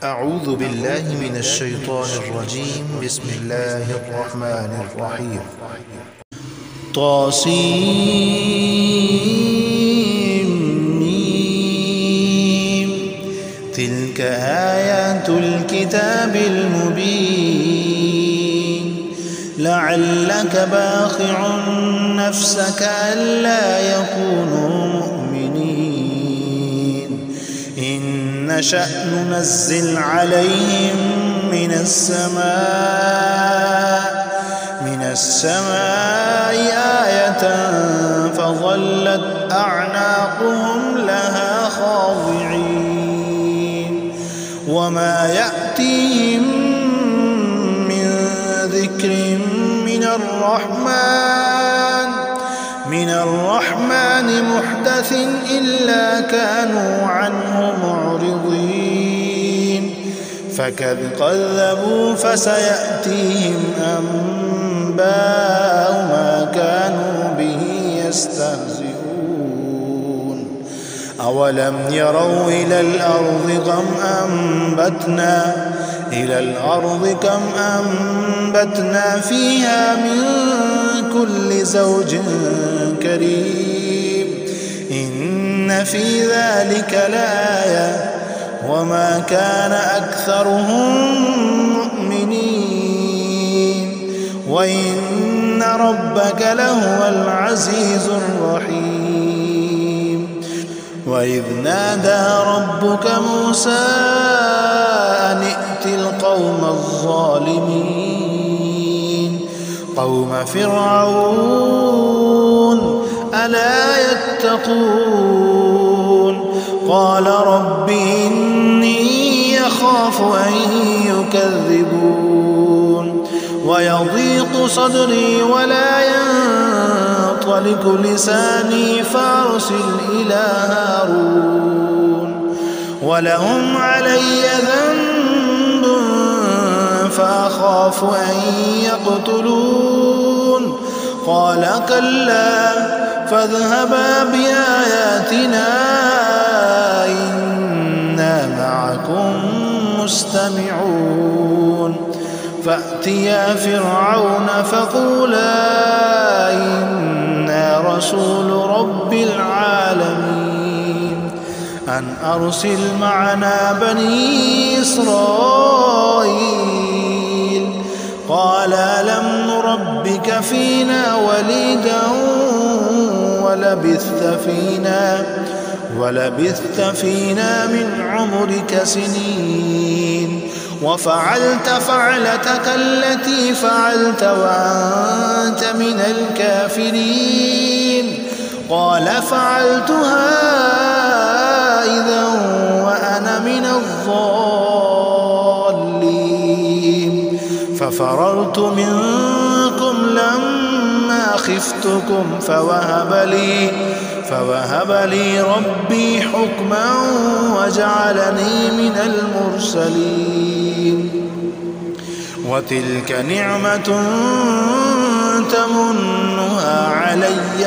أعوذ بالله من الشيطان الرجيم. بسم الله الرحمن الرحيم. طاسيم. تلك آيات الكتاب المبين. لعلك باخع نفسك ألا يكونوا مؤمنين إن نشأ ننزل عليهم من السماء آية فظلت أعناقهم لها خاضعين وما يأتيهم من ذكر من الرحمن محدث إلا كانوا عنه معرضين فكذبوا فسيأتيهم أنباء ما كانوا به يستهزئون أولم يروا إلى الأرض كم أنبتنا فيها من كل زوج كريم إن في ذلك لآية وما كان أكثرهم مؤمنين وإن ربك لهو العزيز الرحيم. وإذ نادى ربك موسى أن ائت القوم الظالمين قوم فرعون ألا يتقون قال رب إني يخاف أن يكذبون ويضيق صدري ولا ينطلق لساني فأرسل إلى هارون ولهم علي ذنب فأخاف أن يقتلون قال كلا فاذهبا بآياتنا إنا معكم مستمعون فأتيا فرعون فقولا إنا رسول رب العالمين أن أرسل معنا بني إسرائيل قال ألم نربك فينا وليدا ولبثت فينا من عمرك سنين وفعلت فعلتك التي فعلت وأنت من الكافرين قال فعلتها إذا وأنا من الضالين ففررت منكم لما خفتكم فوهب لي ربي حكما وجعلني من المرسلين وتلك نعمة تمنها علي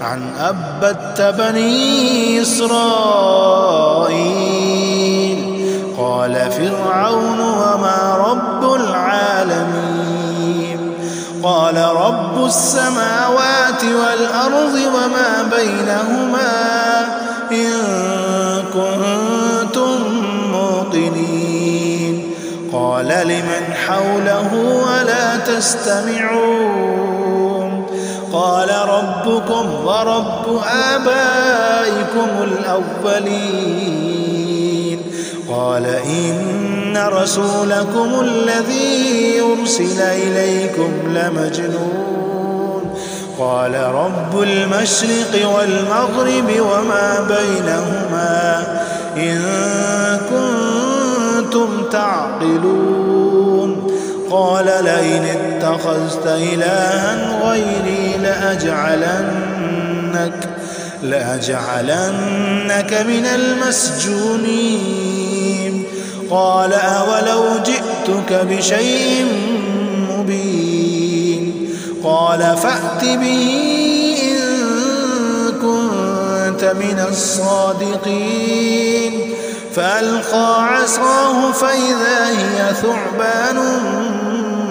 أن عبدت بني إسرائيل قال فرعون وما رب العالمين قال رب السماوات والأرض وما بينهما إن كنتم موقنين قال لمن حوله ألا تستمعون قال ربكم ورب آبائكم الأولين قال إن رسولكم الذي أرسل إليكم لمجنون قال رب المشرق والمغرب وما بينهما إن كنتم تعقلون قال لئن اتخذت إلها غيري لأجعلنك من المسجونين قال أولو جئتك بشيء مبين قال فأت به إن كنت من الصادقين فألقى عصاه فإذا هي ثعبان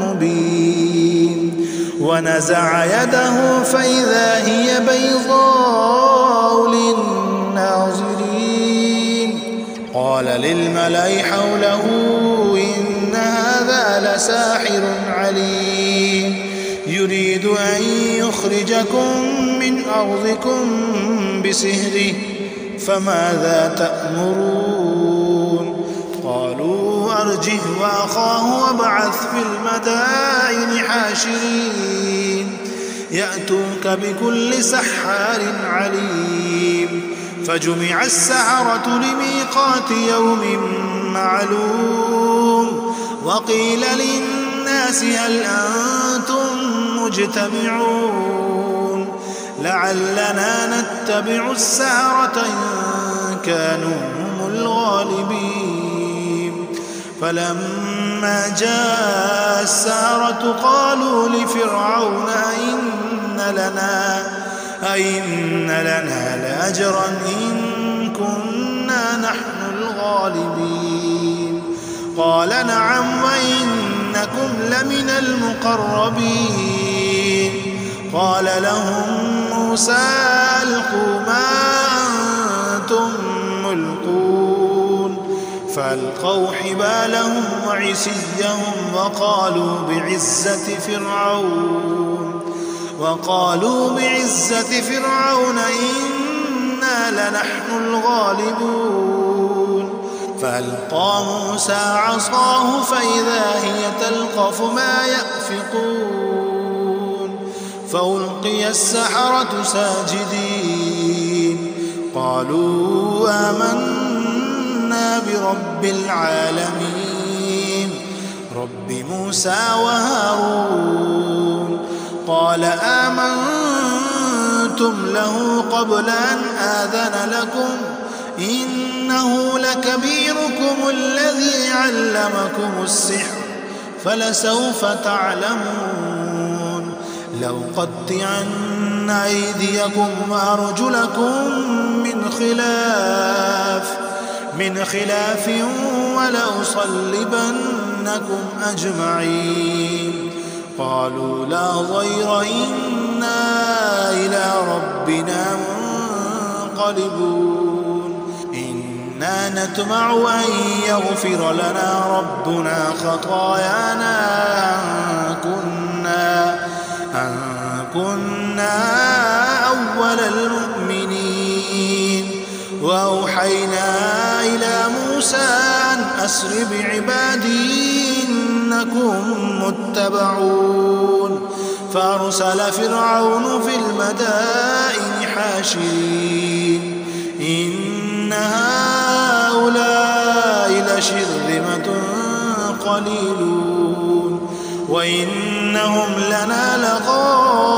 مبين ونزع يده فإذا هي بيضاء للناظرين قال للملأ حوله إن هذا لساحر عليم يريد أن يخرجكم من أرضكم بسحره فماذا تأمرون قالوا أرجه وأخاه وابعث في المدائن حاشرين يأتوك بكل سحار عليم فجمع السحرة لميقات يوم معلوم وقيل للناس هل أنتم مجتمعون لعلنا نتبع السحرة إن كانوا هم الغالبين فلما جاء السحرة قالوا لفرعون أئن لنا لأجرا إن كنا نحن الغالبين قال نعم وإنكم لمن المقربين قال لهم موسى ألقوا ما أنتم ملقون فألقوا حبالهم وعصيهم وقالوا بعزة فرعون إنا لنحن الغالبون فألقى موسى عصاه فإذا هي تلقف ما يأفكون فألقي السحرة ساجدين قالوا آمنا برب العالمين رب موسى وهارون قال آمنتم له قبل أن آذن لكم إنه لكبيركم الذي علمكم السحر فلسوف تعلمون لأقطعن أيديكم وأرجلكم من خلاف ولأصلبنكم أجمعين قالوا لا ضير إنا إلى ربنا منقلبون إنا نطمع أن يغفر لنا ربنا خطايانا أن كنا أول المؤمنين وأوحينا إلى موسى أن أسر بعبادي إنكم متبعون فأرسل فرعون في المدائن حاشرين إن هؤلاء لشرذمة قليلون وإنهم لنا لغائظون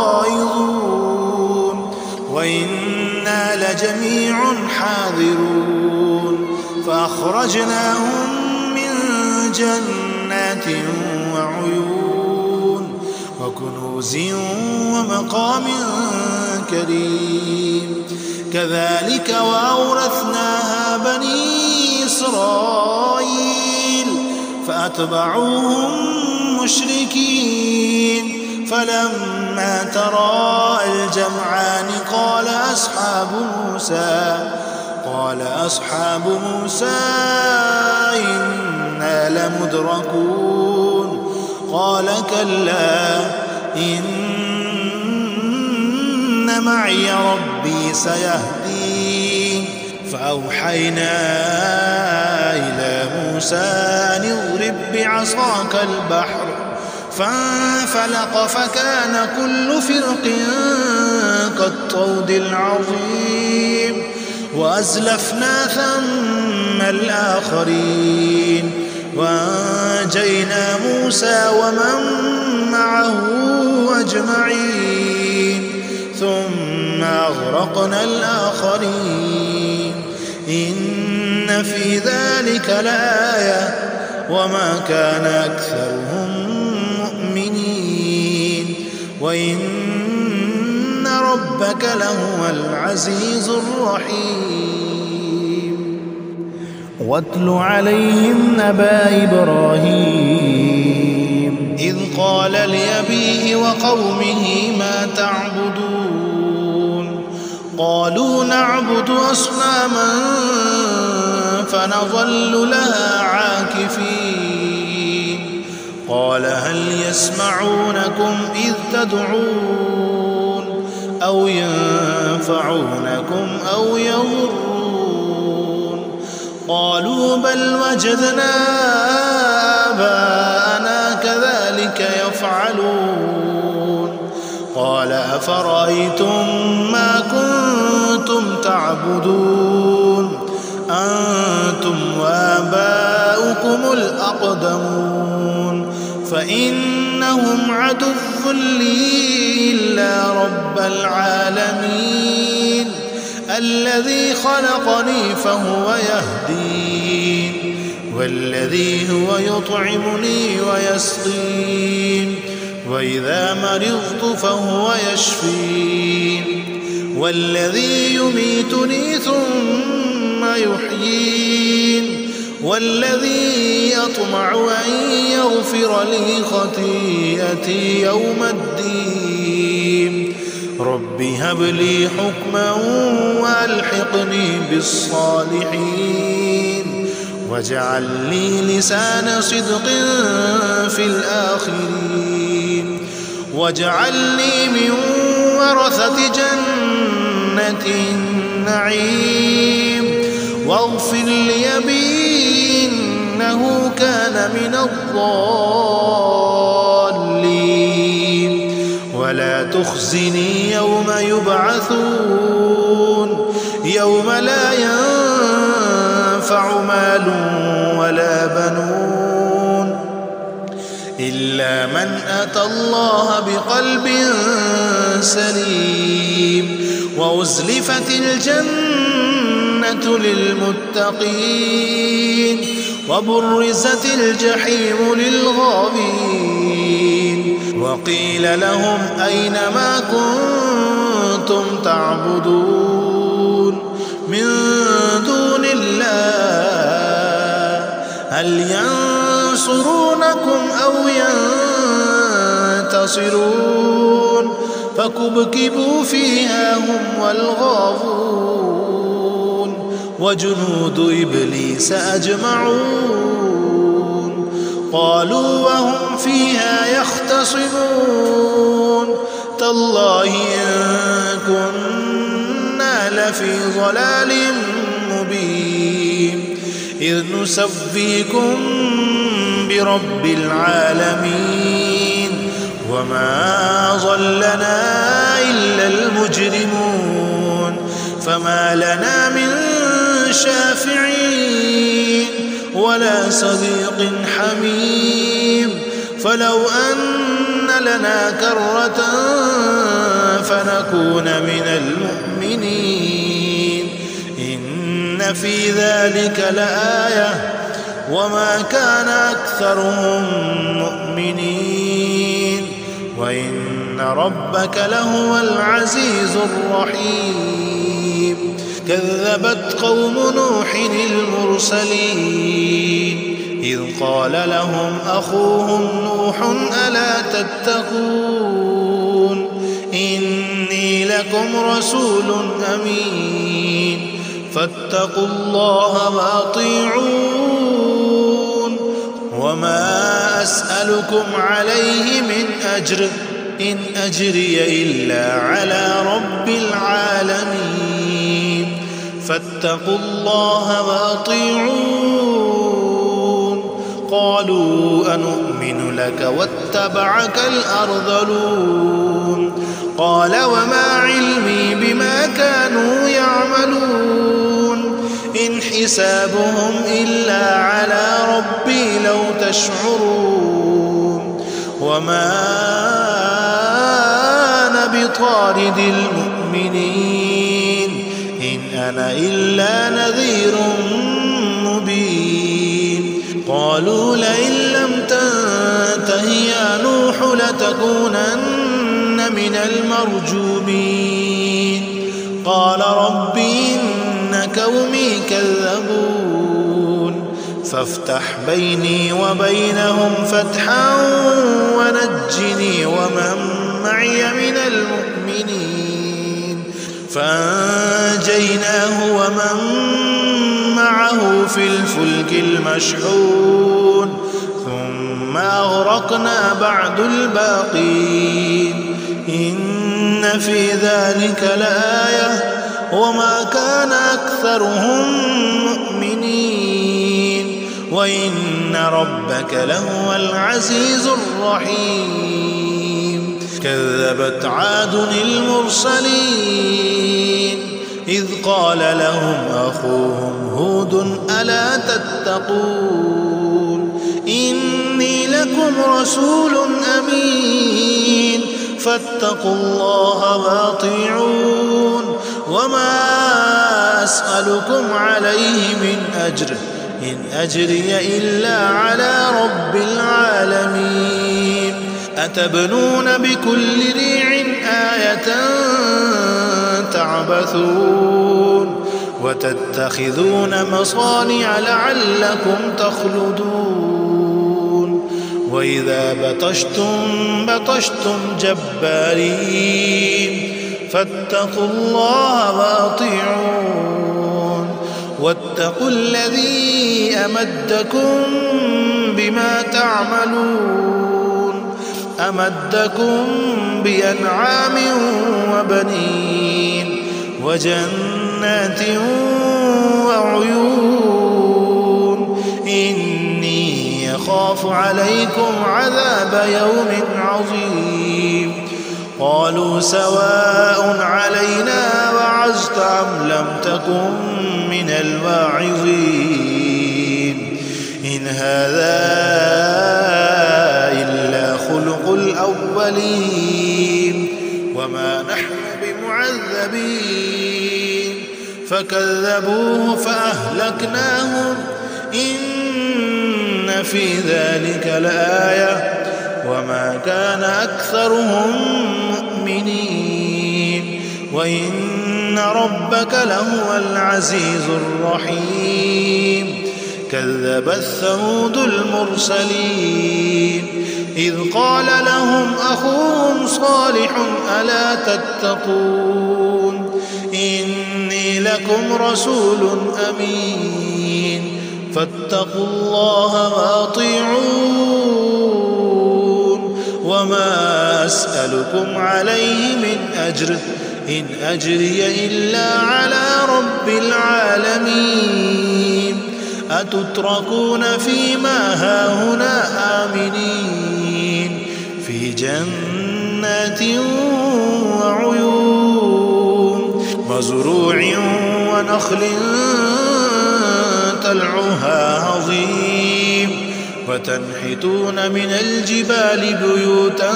وإنا لجميع حاذرون فأخرجناهم من جنات وعيون وكنوز ومقام كريم كذلك وأورثناها بني إسرائيل فأتبعوهم مشركين فلما تراءى الجمعان قال أصحاب موسى إنا لمدركون قال كلا إن معي ربي سيهدين فأوحينا إلى موسى أن اضرب بعصاك البحر فانفلق فكان كل فرق كالطود العظيم وأزلفنا ثم الآخرين وأنجينا موسى ومن معه أجمعين ثم أغرقنا الآخرين إن في ذلك لآية وما كان أكثرهم مؤمنين وإن ربك لهو العزيز الرحيم واتل عليهم نبأ إبراهيم إذ قال لأبيه وقومه ما تعبدون قالوا نعبد أصناما فنظل لها عاكفين قال هل يسمعونكم إذ تدعون أو ينفعونكم أو يضرون قالوا بل وجدنا آباءنا كذلك يفعلون قال أفرأيتم ما كنتم تعبدون أنتم وآباؤكم الأقدمون فإنهم عدو لي إلا رب العالمين الذي خلقني فهو يهدين والذي هو يطعمني ويسقين وإذا مرضت فهو يشفين والذي يميتني ثم يحيين والذي أطمع أن يغفر لي خطيئتي يوم الدين رب هب لي حكما وألحقني بالصالحين واجعل لي لسان صدق في الآخرين واجعلني من ورثة جنة النعيم واغفر لأبي إنه كان من الضالين ولا تخزني يوم يبعثون يوم لا ينفع مال ولا بنون إلا من أتى الله بقلب سليم وأزلفت الجنة للمتقين وبرزت الجحيم للغاوين وقيل لهم أين ما كنتم تعبدون من دون الله هل ينصرونكم أو ينتصرون فكبكبوا فيها هم والغاوون وجنود إبليس أجمعون قالوا وهم فيها يختصمون تالله إن كنا لفي ضلال مبين إذ نسويكم برب العالمين وما ضلنا إلا المجرمون فما لنا من شافعين ولا صديق حميم فلو أن لنا كرة فنكون من المؤمنين إن في ذلك لآية وما كان أكثرهم مؤمنين وإن ربك لهو العزيز الرحيم كذبت قوم نوح المرسلين إذ قال لهم أخوهم نوح ألا تتقون إني لكم رسول أمين فاتقوا الله وأطيعون وما أسألكم عليه من أجر إن أجري إلا على رب العالمين فاتقوا الله وأطيعون قالوا أنؤمن لك واتبعك الأرذلون قال وما علمي بما كانوا يعملون إن حسابهم إلا على ربي لو تشعرون وما أنا بطارد المؤمنين إن أنا إلا نذير مبين قالوا لئن لم تنته يا نوح لتكونن من المرجومين قال رب إن قومي كذبون فافتح بيني وبينهم فتحا ونجني ومن معي من المؤمنين. فأنجيناه ومن معه في الفلك المشحون ثم أغرقنا بعد الباقين. إن في ذلك لآية وما كان أكثرهم مؤمنين وإن ربك لهو العزيز الرحيم. كذبت عاد المرسلين إذ قال لهم أخوهم هود ألا تتقون إني لكم رسول أمين فاتقوا الله وأطيعون وما أسألكم عليه من أجر إن أجري إلا على رب العالمين. أتبنون بكل ريع آية تعبثون وتتخذون مصانع لعلكم تخلدون وإذا بطشتم جبارين فاتقوا الله وأطيعون واتقوا الذي أمدكم بما تعملون أمدكم بأنعام وبنين وجنات وعيون إني يخاف عليكم عذاب يوم عظيم. قالوا سواء علينا وعظت أم لم تكن من الواعظين إن هذا إلا خلق الأولين وما نحن بمعذبين. فكذبوه فأهلكناهم إن في ذلك لآية وما كان أكثرهم مؤمنين وإن ربك لهو العزيز الرحيم. كذبت ثمود المرسلين إذ قال لهم أخوهم صالح ألا تتقون إني لكم رسول أمين فاتقوا الله وأطيعون وما أسألكم عليه من أجر إن أجري إلا على رب العالمين. أتتركون فيما هاهنا آمنين في جنات وعيون وزروع ونخل طلعها هضيم وتنحتون من الجبال بيوتا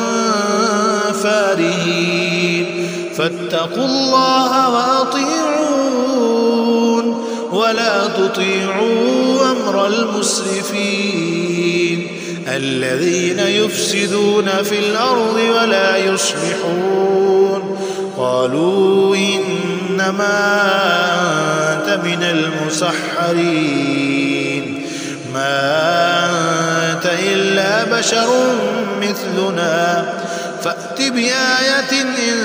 فارهين فاتقوا الله وأطيعون ولا تطيعوا أمر المسرفين الذين يفسدون في الأرض ولا يصلحون. قالوا إنما أنت من المسحرين ما أنت إلا بشر مثلنا فأت بآية إن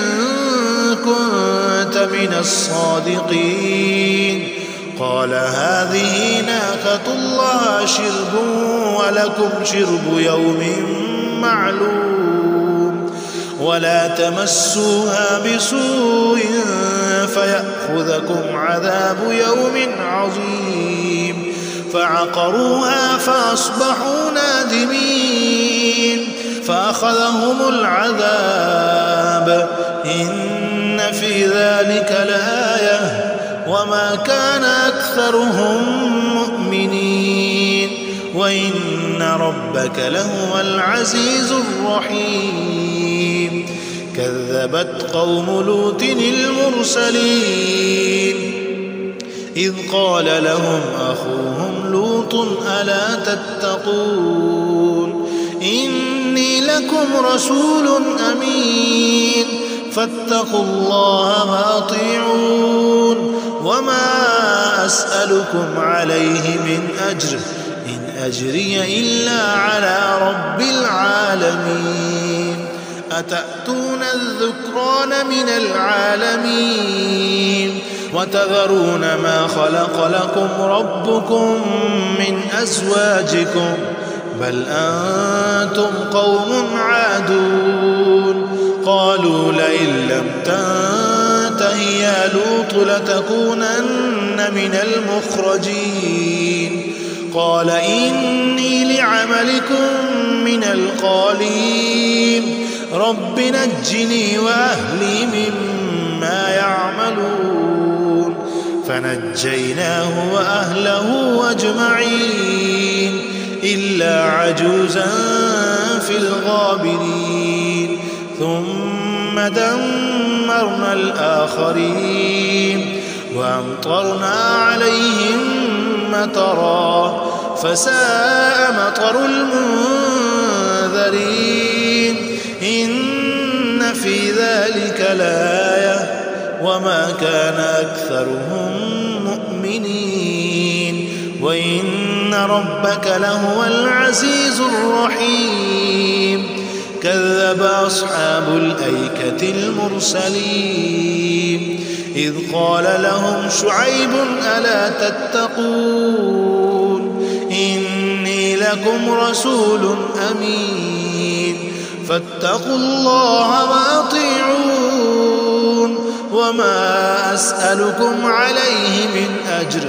كنت من الصادقين. قال هذه ناقة الله شرب ولكم شرب يوم معلوم ولا تمسوها بسوء فيأخذكم عذاب يوم عظيم. فعقروها فأصبحوا نادمين فأخذهم العذاب إن في ذلك لآية وما كان أكثرهم مؤمنين وإن ربك لهو العزيز الرحيم. كذبت قوم لوط المرسلين إذ قال لهم أخوهم لوط ألا تتقون إني لكم رسول أمين فاتقوا الله وأطيعون وما أسألكم عليه من أجر إن أجري إلا على رب العالمين أتأتون الذكران من العالمين وتذرون ما خلق لكم ربكم من أزواجكم بل أنتم قوم عادون قالوا لئن لم تنته يا لوط لتكونن من المخرجين قال إني لعملكم من القالين رب نجني وأهلي مما يعملون فنجيناه وأهله أجمعين إلا عجوزا في الغابرين ثم دمرنا الآخرين وأمطرنا عليهم مطرا فساء مطر المنذرين إن في ذلك لآية وما كان أكثرهم مؤمنين وإن ربك لهو العزيز الرحيم كذب أصحاب الأيكة المرسلين إذ قال لهم شعيب ألا تتقون إني لكم رسول أمين فاتقوا الله وأطيعون وما أسألكم عليه من أجر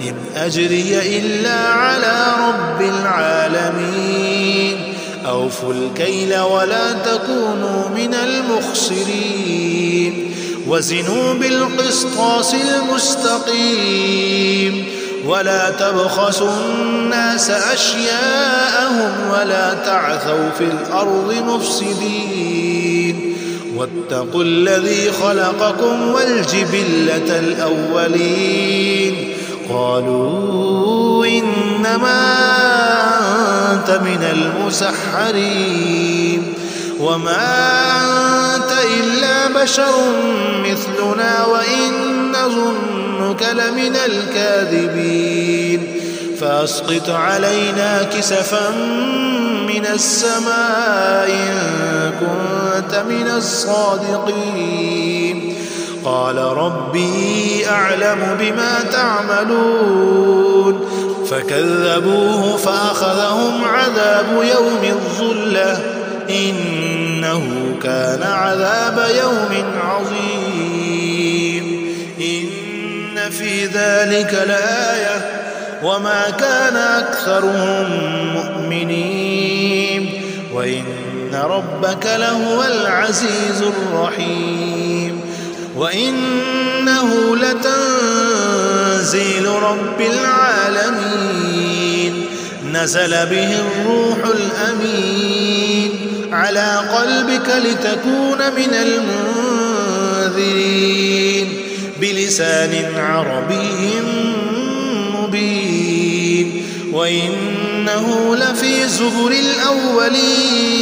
إن أجري إلا على رب العالمين أوفوا الكيل ولا تكونوا من المخسرين وزنوا بالقسطاس المستقيم ولا تبخسوا الناس أشياءهم ولا تعثوا في الأرض مفسدين واتقوا الذي خلقكم والجبلة الأولين قالوا إنما أنت من المسحرين وما أنت إلا بشر مثلنا وإن نظنك لمن الكاذبين فأسقط علينا كسفا من السماء إن كنت من الصادقين قال ربي أعلم بما تعملون فكذبوه فأخذهم عذاب يوم الظلة إنه كان عذاب يوم عظيم إن في ذلك لآية وما كان أكثرهم مؤمنين وإن ربك لهو العزيز الرحيم وإنه لتنزيل رب العالمين نزل به الروح الأمين على قلبك لتكون من المنذرين بلسان عربي مبين وإنه لفي زبر الأولين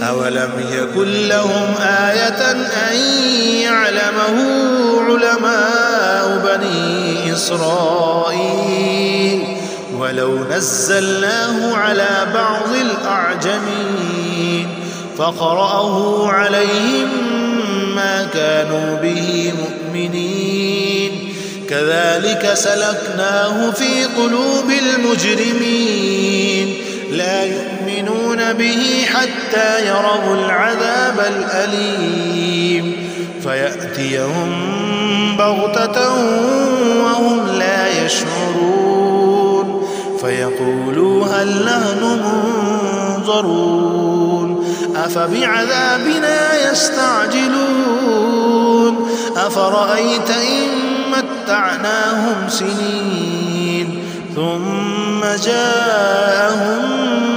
أولم يكن لهم آية أن يعلمه علماء بني إسرائيل ولو نزلناه على بعض الأعجمين فقرأه عليهم ما كانوا به مؤمنين كذلك سلكناه في قلوب المجرمين لا يؤمنون به حتى يروا العذاب الأليم فيأتيهم بغتة وهم لا يشعرون فيقولوا هل نحن منظرون أفبعذابنا يستعجلون أفرأيت إن متعناهم سنين ثم جاءهم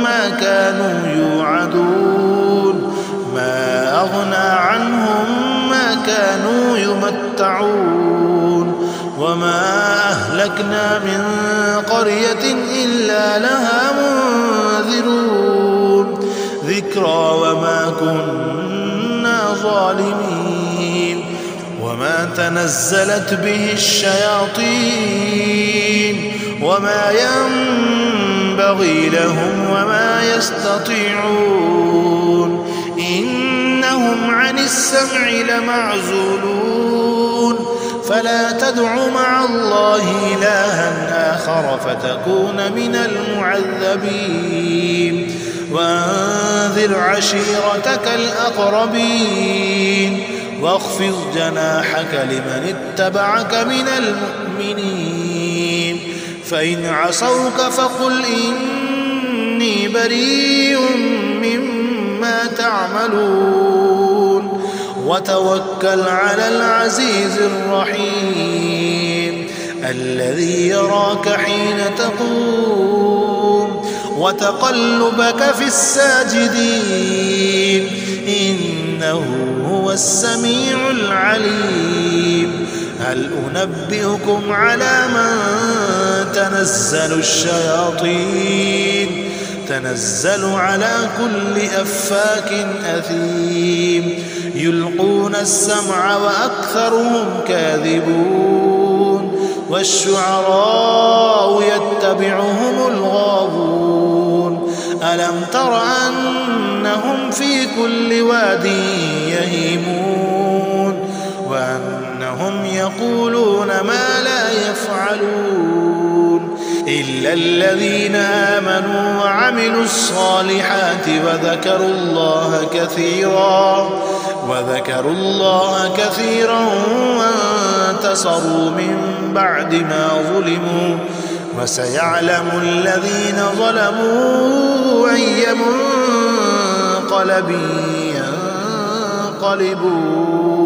ما كانوا يوعدون ما أغنى عنهم ما كانوا يمتعون وما أهلكنا من قرية إلا لها منذرون ذكرى وما كنا ظالمين وما تنزلت به الشياطين وما ينبغي ينبغي لهم وما يستطيعون إنهم عن السمع لمعزولون فلا تدع مع الله إلها آخر فتكون من المعذبين وأنذر عشيرتك الأقربين واخفض جناحك لمن اتبعك من المؤمنين فإن عصوك فقل إني بريء مما تعملون وتوكل على العزيز الرحيم الذي يراك حين تقوم وتقلبك في الساجدين إنه هو السميع العليم هل أنبئكم على من تنزل الشياطين تنزل على كل أفاك أثيم يلقون السمع وأكثرهم كاذبون والشعراء يتبعهم الغاوون ألم تر أنهم في كل واد يهيمون وأنهم يقولون ما لا يفعلون إلا الذين آمنوا وعملوا الصالحات وذكروا الله كثيرا وانتصروا من بعد ما ظلموا وسيعلم الذين ظلموا أي منقلب ينقلبون